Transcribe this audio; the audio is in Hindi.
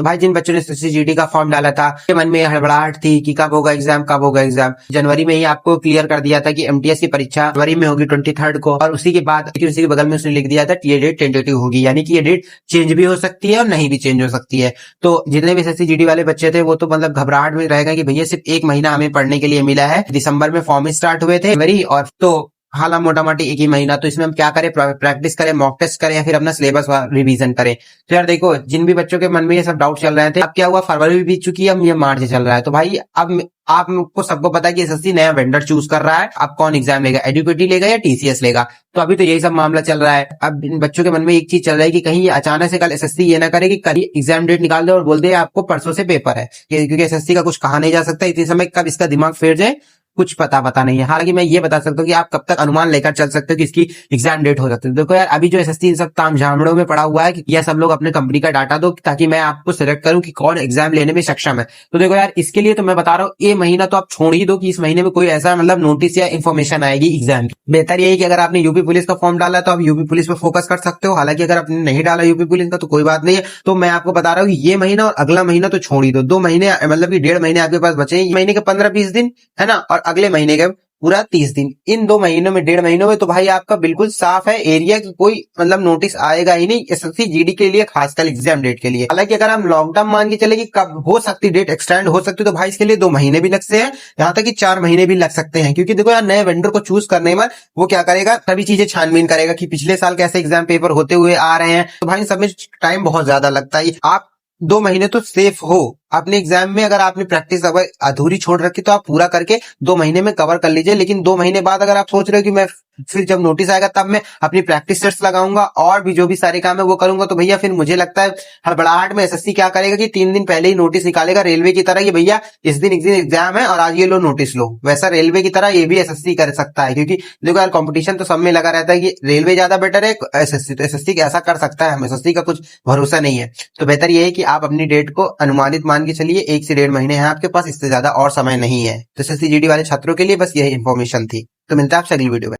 तो भाई जिन बच्चों ने एसएससी का फॉर्म डाला था, के मन में हड़बड़ाहट थी कि कब होगा एग्जाम, कब होगा एग्जाम, जनवरी में ही आपको क्लियर कर दिया था कि एमटीएस की परीक्षा जनवरी में होगी 23 को, और उसी के बाद उसी के बगल में उसने लिख दिया था ये डेट टेंटेटिव होगी, यानी कि ये डेट चेंज भी हो सकती है और नहीं भी चेंज हो सकती है। तो जितने भी एसएससी जीडी वाले बच्चे थे वो तो मतलब घबराहट में रहेगा कि भैया सिर्फ 1 महीना हमें पढ़ने के लिए मिला है, दिसंबर में फॉर्म स्टार्ट हुए थे जनवरी, और तो हाला मोटा मोटी 1 ही महीना, तो इसमें हम क्या करें, प्रैक्टिस करें, मॉक टेस्ट करें, या फिर अपना सिलेबस रिवीजन करें। तो यार देखो, जिन भी बच्चों के मन में ये सब डाउट चल रहे थे, अब क्या हुआ, फरवरी भी बीत चुकी है, अब ये मार्च चल रहा है। तो भाई अब आपको सबको पता है कि एसएससी नया वेंडर चूज कर रहा है, अब कौन एग्जाम लेगा, एडुकेटी लेगा या टीसीएस लेगा। तो अभी तो यही सब मामला चल रहा है। अब इन बच्चों के मन में एक चीज चल रहा है कि कहीं अचानक से कल एसएससी ये ना करे कि कल एग्जाम डेट निकाल दे और बोल दे आपको परसों से पेपर है, क्योंकि एसएससी का कुछ कहा नहीं जा सकता इतने समय, कब इसका दिमाग फेर जाए कुछ पता नहीं है। हालांकि मैं ये बता सकता हूँ कि आप कब तक अनुमान लेकर चल सकते हो कि इसकी एग्जाम डेट हो सकती है। देखो यार, अभी जो एसएससी सब तामझामड़ों में पड़ा हुआ है कि यह सब लोग अपने कंपनी का डाटा दो ताकि मैं आपको सिलेक्ट करूं कि कौन एग्जाम लेने में सक्षम है। तो देखो यार, इसके लिए तो मैं बता रहा हूँ, ये महीना तो आप छोड़ ही दो कि इस महीने में कोई ऐसा मतलब नोटिस या इन्फॉर्मेशन आएगी एग्जाम की। बेहतर यही कि अगर आपने यूपी पुलिस का फॉर्म डाला तो आप यूपी पुलिस पे फोकस कर सकते हो। हालांकि अगर आपने नहीं डाला यूपी पुलिस का तो कोई बात नहीं है। तो मैं आपको बता रहा हूँ कि ये महीना और अगला महीना तो छोड़ ही दो, 2 महीने मतलब कि 1.5 महीने आपके पास बचे हैं, महीने के 15-20 दिन है ना, और अगले महीने के पूरा 30 दिन। इन 2 महीनों में 1.5 महीनों में तो भाई आपका बिल्कुल साफ है एरिया की कोई मतलब नोटिस आएगा ही नहीं एसएससी जीडी के लिए, खासकर एग्जाम डेट के लिए। हालांकि अगर हम लॉन्ग टर्म मान के चले कि कब हो सकती डेट एक्सटेंड हो सकती, तो भाई इसके लिए 2 महीने भी लग सकते हैं, यहाँ तक कि 4 महीने भी लग सकते हैं। क्योंकि देखो यार, नए वेंडर को चूज करने में वो क्या करेगा, सभी चीजें छानबीन करेगा कि पिछले साल कैसे एग्जाम पेपर होते हुए आ रहे हैं। तो भाई सब में टाइम बहुत ज्यादा लगता है। आप 2 महीने तो सेफ हो अपने एग्जाम में। अगर आपने प्रैक्टिस अगर अधूरी छोड़ रखी तो आप पूरा करके 2 महीने में कवर कर लीजिए। लेकिन 2 महीने बाद अगर आप सोच रहे हो कि मैं फिर जब नोटिस आएगा तब मैं अपनी प्रैक्टिस सेट्स लगाऊंगा और भी जो भी सारे काम है वो करूंगा, तो भैया फिर मुझे लगता है हड़बड़ाहट में एसएससी क्या करेगा कि 3 दिन पहले ही नोटिस निकालेगा रेलवे की तरह कि भैया इस दिन एग्जाम है और आज ये लो नोटिस लो। वैसा रेलवे की तरह ये भी एसएससी कर सकता है, क्योंकि देखो यार, कंपटीशन तो सब में लगा रहता है कि रेलवे ज्यादा बेटर है एसएससी, तो एसएससी ऐसा कर सकता है, हम एसएससी का कुछ भरोसा नहीं है। तो बेहतर ये है कि आप अपनी डेट को अनुमानित मान के चलिए, 1 से 1.5 महीने है आपके पास, इससे ज्यादा और समय नहीं है। तो एसएससी जीडी वाले छात्रों के लिए बस यही इंफॉर्मेशन थी। तो मिलता है आपसे अगली वीडियो में।